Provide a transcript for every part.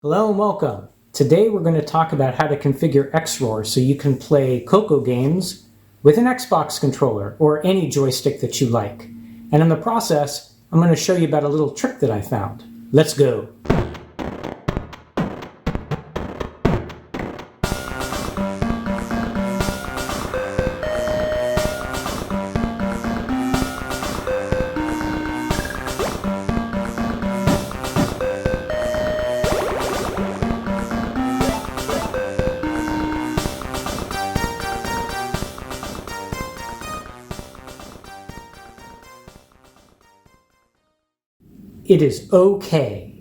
Hello and welcome. Today we're going to talk about how to configure XRoar so you can play COCO games with an Xbox controller or any joystick that you like. And in the process, I'm going to show you about a little trick that I found. Let's go. It is okay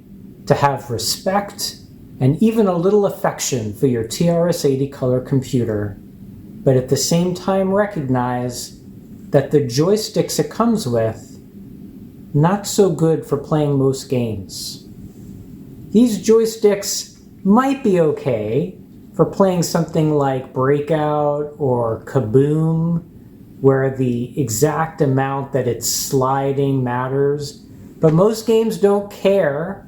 to have respect and even a little affection for your TRS-80 color computer, but at the same time recognize that the joysticks it comes with, not so good for playing most games. These joysticks might be okay for playing something like Breakout or Kaboom, where the exact amount that it's sliding matters. But most games don't care.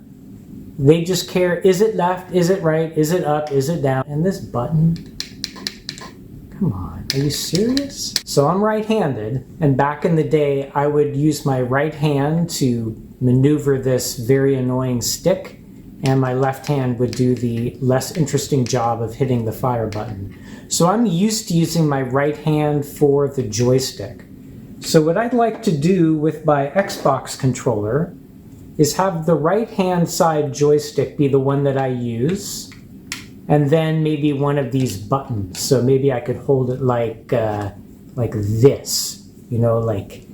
They just care, is it left, is it right, is it up, is it down? And this button, come on, are you serious? So I'm right-handed, and back in the day, I would use my right hand to maneuver this very annoying stick, and my left hand would do the less interesting job of hitting the fire button. So I'm used to using my right hand for the joystick. So what I'd like to do with my Xbox controller is have the right-hand side joystick be the one that I use, and then maybe one of these buttons. So maybe I could hold it like this, you know, like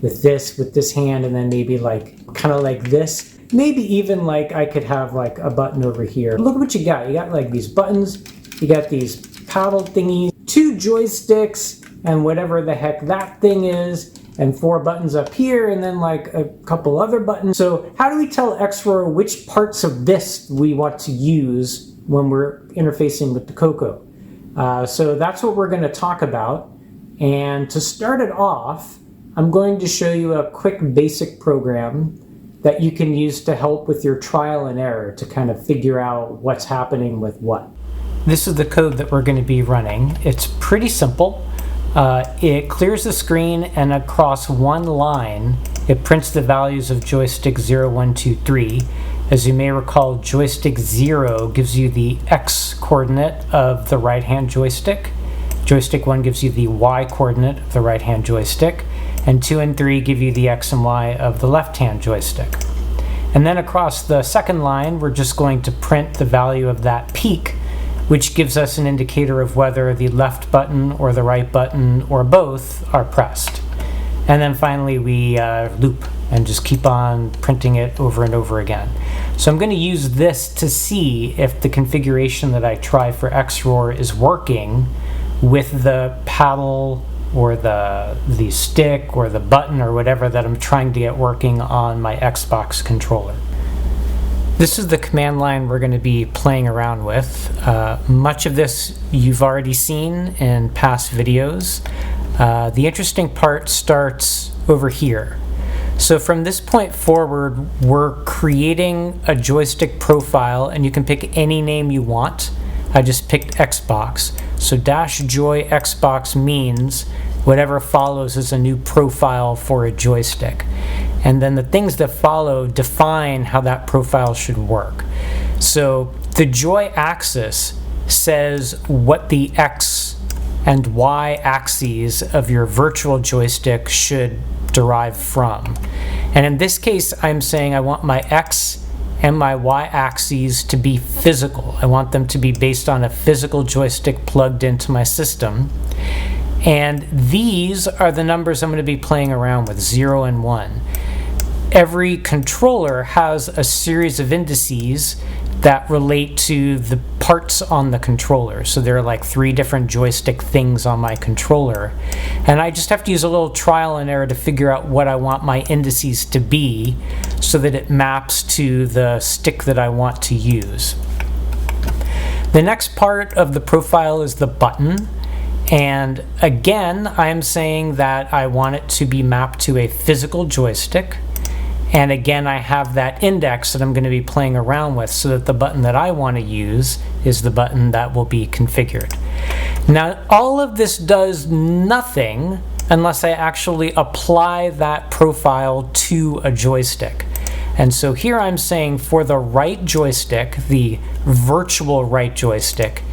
with this hand, and then maybe like kind of like this. Maybe even like I could have like a button over here. Look what you got. You got like these buttons, you got these paddle thingies, 2 joysticks, and whatever the heck that thing is, and 4 buttons up here, and then like a couple other buttons. So how do we tell XRoar which parts of this we want to use when we're interfacing with the COCO? So that's what we're going to talk about. And to start it off, I'm going to show you a quick basic program that you can use to help with your trial and error to kind of figure out what's happening with what. This is the code that we're going to be running. It's pretty simple. It clears the screen, and across one line it prints the values of joystick 0, 1, 2, 3. As you may recall, joystick 0 gives you the X coordinate of the right hand joystick. Joystick 1 gives you the Y coordinate of the right hand joystick, and 2 and 3 give you the X and Y of the left hand joystick. And then across the second line we're just going to print the value of that peak, which gives us an indicator of whether the left button or the right button or both are pressed. And then finally we loop and just keep on printing it over and over again. So I'm going to use this to see if the configuration that I try for XRoar is working with the paddle or the stick or the button or whatever that I'm trying to get working on my Xbox controller. This is the command line we're going to be playing around with. Much of this you've already seen in past videos. The interesting part starts over here. So from this point forward, we're creating a joystick profile, and you can pick any name you want. I just picked Xbox. So -joy Xbox means whatever follows is a new profile for a joystick. And then the things that follow define how that profile should work. So the joy axis says what the X and Y axes of your virtual joystick should derive from. And in this case, I'm saying I want my X and my Y axes to be physical. I want them to be based on a physical joystick plugged into my system. And these are the numbers I'm going to be playing around with, 0 and 1. Every controller has a series of indices that relate to the parts on the controller. So there are like 3 different joystick things on my controller. And I just have to use a little trial and error to figure out what I want my indices to be so that it maps to the stick that I want to use. The next part of the profile is the button. And again, I'm saying that I want it to be mapped to a physical joystick. And again, I have that index that I'm going to be playing around with so that the button that I want to use is the button that will be configured. Now, all of this does nothing unless I actually apply that profile to a joystick. And so here I'm saying for the right joystick, the virtual right joystick,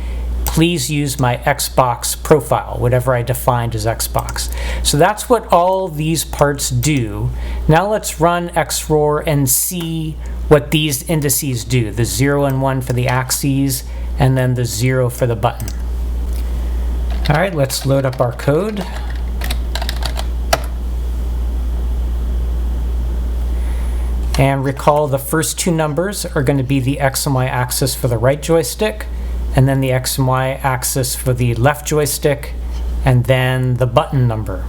please use my Xbox profile, whatever I defined as Xbox. So that's what all these parts do. Now let's run XRoar and see what these indices do. The 0 and 1 for the axes, and then the 0 for the button. All right, let's load up our code. And recall the first two numbers are going to be the X and Y axis for the right joystick, and then the X and Y axis for the left joystick, and then the button number.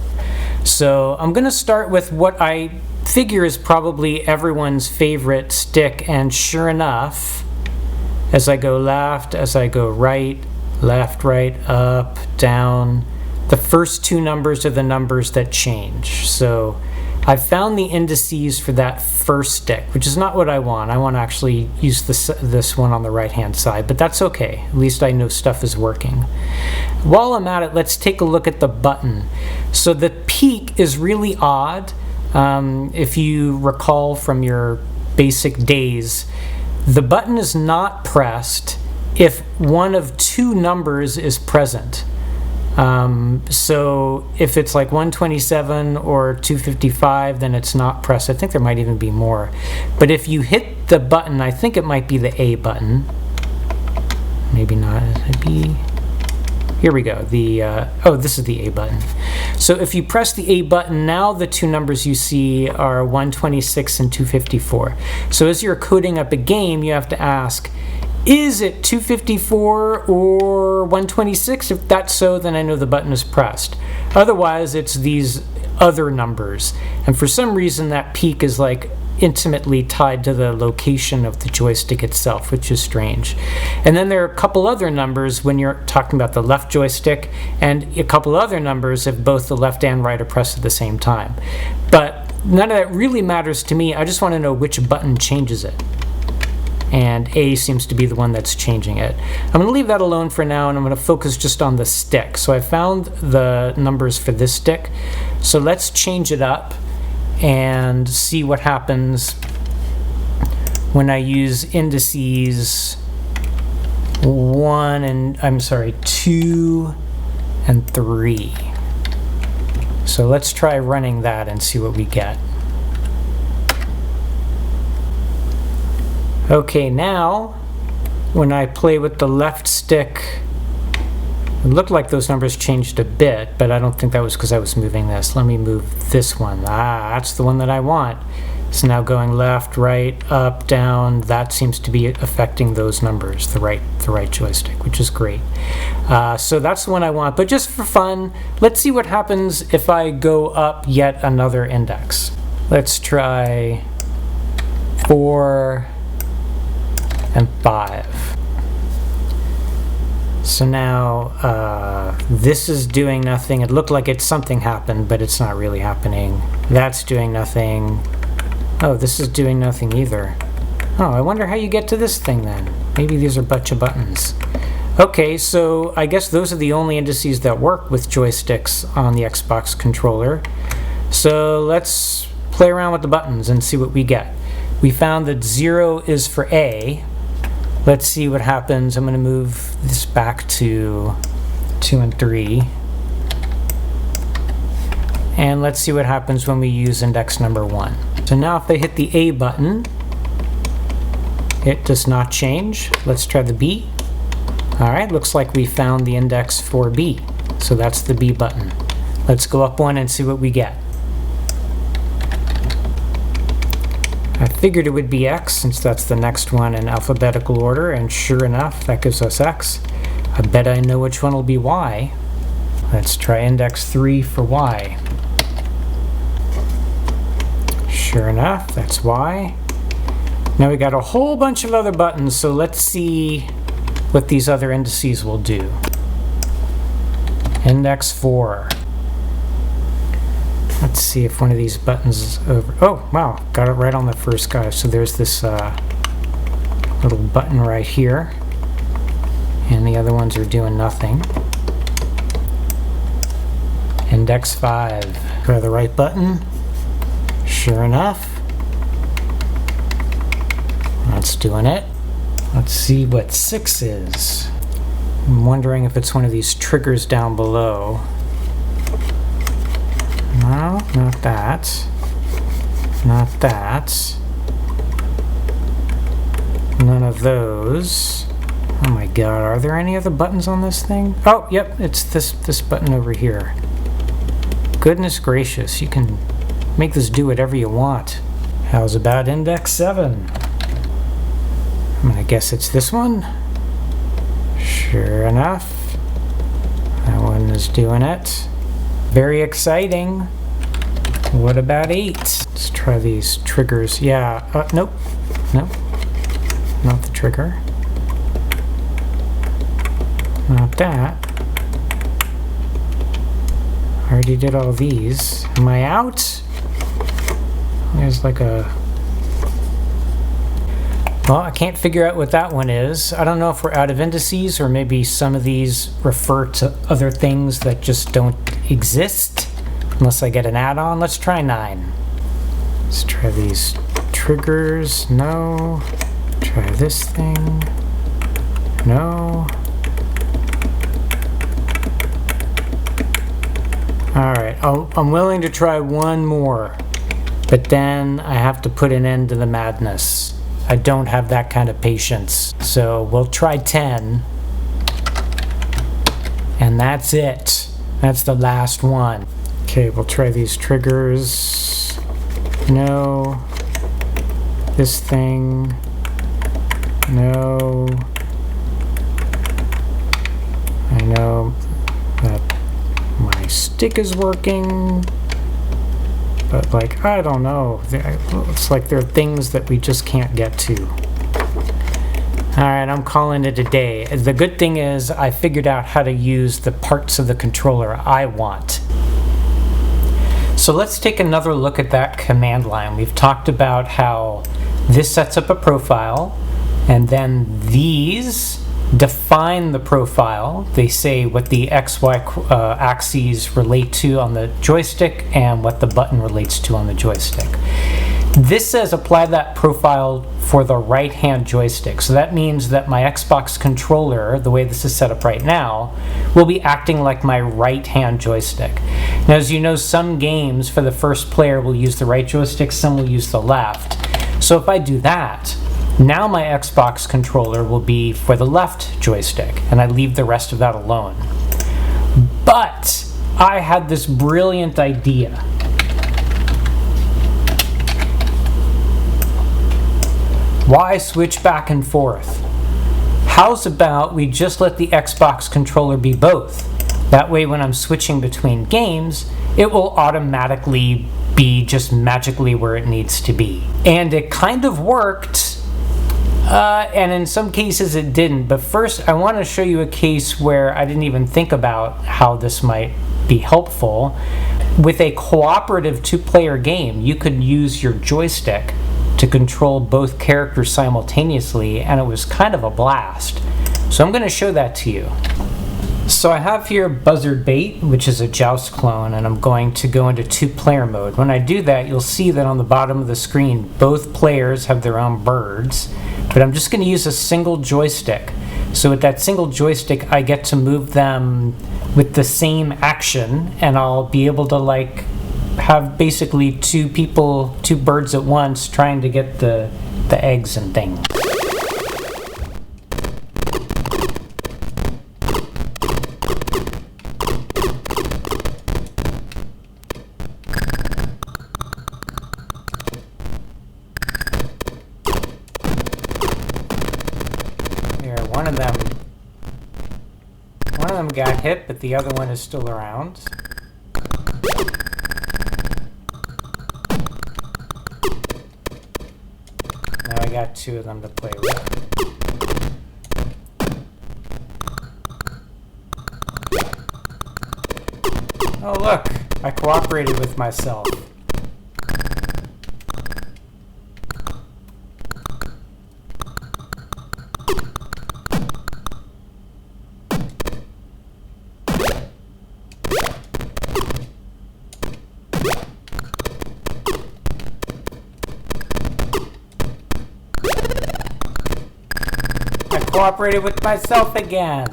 So I'm going to start with what I figure is probably everyone's favorite stick, and sure enough, as I go left, as I go right, left, right, up, down, the first two numbers are the numbers that change. So I've found the indices for that first stick, which is not what I want. I want to actually use this one on the right-hand side, but that's okay. At least I know stuff is working. While I'm at it, let's take a look at the button. So the peak is really odd. If you recall from your basic days, the button is not pressed if one of two numbers is present. So if it's like 127 or 255, then it's not pressed. I think there might even be more. But if you hit the button, I think it might be the A button. Maybe not. It'd be... Here we go. Oh, this is the A button. So if you press the A button, now the two numbers you see are 126 and 254. So as you're coding up a game, you have to ask, is it 254 or 126? If that's so, then I know the button is pressed. Otherwise, it's these other numbers. And for some reason, that peak is like intimately tied to the location of the joystick itself, which is strange. And then there are a couple other numbers when you're talking about the left joystick, and a couple other numbers if both the left and right are pressed at the same time. But none of that really matters to me. I just want to know which button changes it. And A seems to be the one that's changing it. I'm going to leave that alone for now, and I'm going to focus just on the stick. So I found the numbers for this stick. So let's change it up and see what happens when I use indices 2 and 3. So let's try running that and see what we get. Okay, now when I play with the left stick, it looked like those numbers changed a bit, but I don't think that was because I was moving this. Let me move this one. That's the one that I want. It's now going left, right, up, down. That seems to be affecting those numbers, the right joystick, which is great. So that's the one I want. But just for fun, let's see what happens if I go up yet another index. Let's try 4 and 5. So now this is doing nothing. It looked like something happened, but it's not really happening. That's doing nothing. Oh, this is doing nothing either. Oh, I wonder how you get to this thing then. Maybe these are a bunch of buttons. Okay, so I guess those are the only indices that work with joysticks on the Xbox controller. So let's play around with the buttons and see what we get. We found that 0 is for A. Let's see what happens. I'm going to move this back to 2 and 3. And let's see what happens when we use index number 1. So now if I hit the A button, it does not change. Let's try the B. Alright, looks like we found the index for B. So that's the B button. Let's go up 1 and see what we get. I figured it would be X since that's the next one in alphabetical order, and sure enough, that gives us X. I bet I know which one will be Y. Let's try index 3 for Y. Sure enough, that's Y. Now we got a whole bunch of other buttons, so let's see what these other indices will do. Index 4. Let's see if one of these buttons is over. Oh, wow, got it right on the first guy. So there's this little button right here, and the other ones are doing nothing. Index 5. Try the right button. Sure enough, that's doing it. Let's see what 6 is. I'm wondering if it's one of these triggers down below. No, not that. Not that. None of those. Oh my god, are there any other buttons on this thing? Oh, yep, it's this button over here. Goodness gracious, you can make this do whatever you want. How's about index 7? I'm gonna guess it's this one. Sure enough, that one is doing it. Very exciting. What about 8? Let's try these triggers. Yeah, nope. Nope. Not the trigger. Not that. I already did all these. Am I out? There's like a... Well, I can't figure out what that one is. I don't know if we're out of indices or maybe some of these refer to other things that just don't exist unless I get an add-on. Let's try 9. Let's try these triggers. No. Try this thing. No. Alright, I'm willing to try one more, but then I have to put an end to the madness. I don't have that kind of patience. So we'll try 10. And that's it. That's the last one. Okay, we'll try these triggers. No. This thing. No. I know that my stick is working. But, like, I don't know. It's like there are things that we just can't get to. Alright, I'm calling it a day. The good thing is I figured out how to use the parts of the controller I want. So let's take another look at that command line. We've talked about how this sets up a profile, and then these define the profile. They say what the XY axes relate to on the joystick and what the button relates to on the joystick. This says apply that profile for the right hand joystick. So that means that my Xbox controller, the way this is set up right now, will be acting like my right hand joystick. Now, as you know, some games for the first player will use the right joystick, some will use the left. So if I do that, now my Xbox controller will be for the left joystick, and I leave the rest of that alone. But I had this brilliant idea. Why switch back and forth? How's about we just let the Xbox controller be both? That way when I'm switching between games, it will automatically be just magically where it needs to be. And it kind of worked. And in some cases it didn't, but first I want to show you a case where I didn't even think about how this might be helpful. With a cooperative 2-player game, you could use your joystick to control both characters simultaneously, and it was kind of a blast. So I'm going to show that to you. So I have here Buzzard Bait, which is a Joust clone, and I'm going to go into 2-player mode. When I do that, you'll see that on the bottom of the screen, both players have their own birds, but I'm just going to use a single joystick. So with that single joystick, I get to move them with the same action, and I'll be able to like have basically 2 birds at once trying to get the eggs and things. One of them got hit, but the other one is still around. Now I got 2 of them to play with. Oh look, I cooperated with myself. I cooperated with myself again.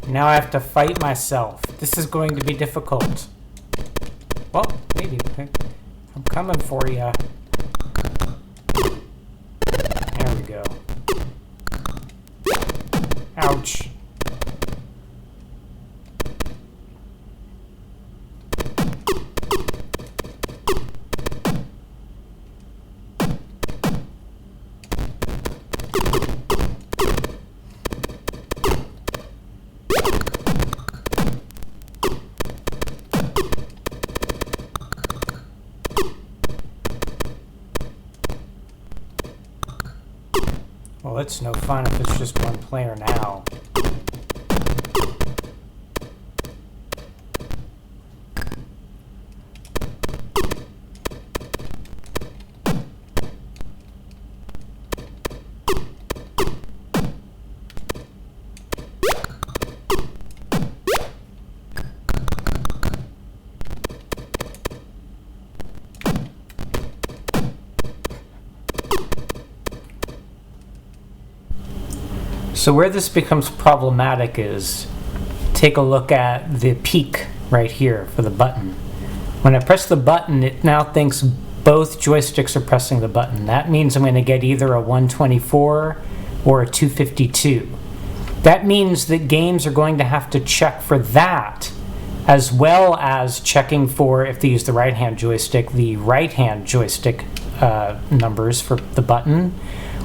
Now I have to fight myself. This is going to be difficult. Well, maybe. I'm coming for you. There we go. Ouch. Well, it's no fun if it's just one player now. So where this becomes problematic is, take a look at the peak right here for the button. When I press the button, it now thinks both joysticks are pressing the button. That means I'm going to get either a 124 or a 252. That means that games are going to have to check for that, as well as checking for, if they use the right-hand joystick, the right-hand joystick numbers for the button,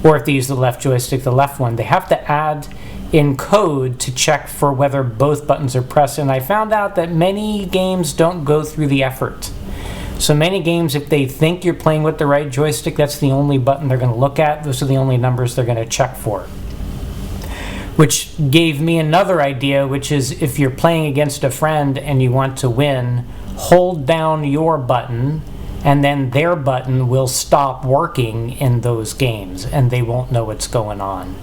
or if they use the left joystick, the left one. They have to add in code to check for whether both buttons are pressed, and I found out that many games don't go through the effort. So many games, if they think you're playing with the right joystick, that's the only button they're going to look at. Those are the only numbers they're going to check for. Which gave me another idea, which is if you're playing against a friend and you want to win, hold down your button, and then their button will stop working in those games, and they won't know what's going on.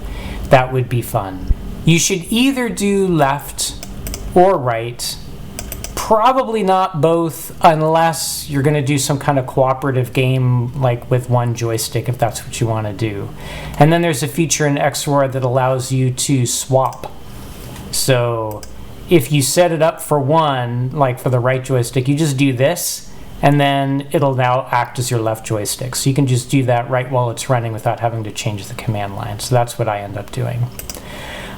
That would be fun. You should either do left or right. Probably not both, unless you're going to do some kind of cooperative game like with one joystick, if that's what you want to do. And then there's a feature in XRoar that allows you to swap. So if you set it up for one, like for the right joystick, you just do this, and then it'll now act as your left joystick. So you can just do that right while it's running without having to change the command line. So that's what I end up doing.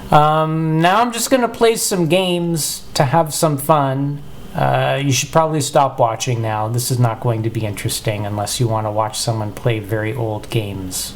Now I'm just going to play some games to have some fun. You should probably stop watching now. This is not going to be interesting unless you want to watch someone play very old games.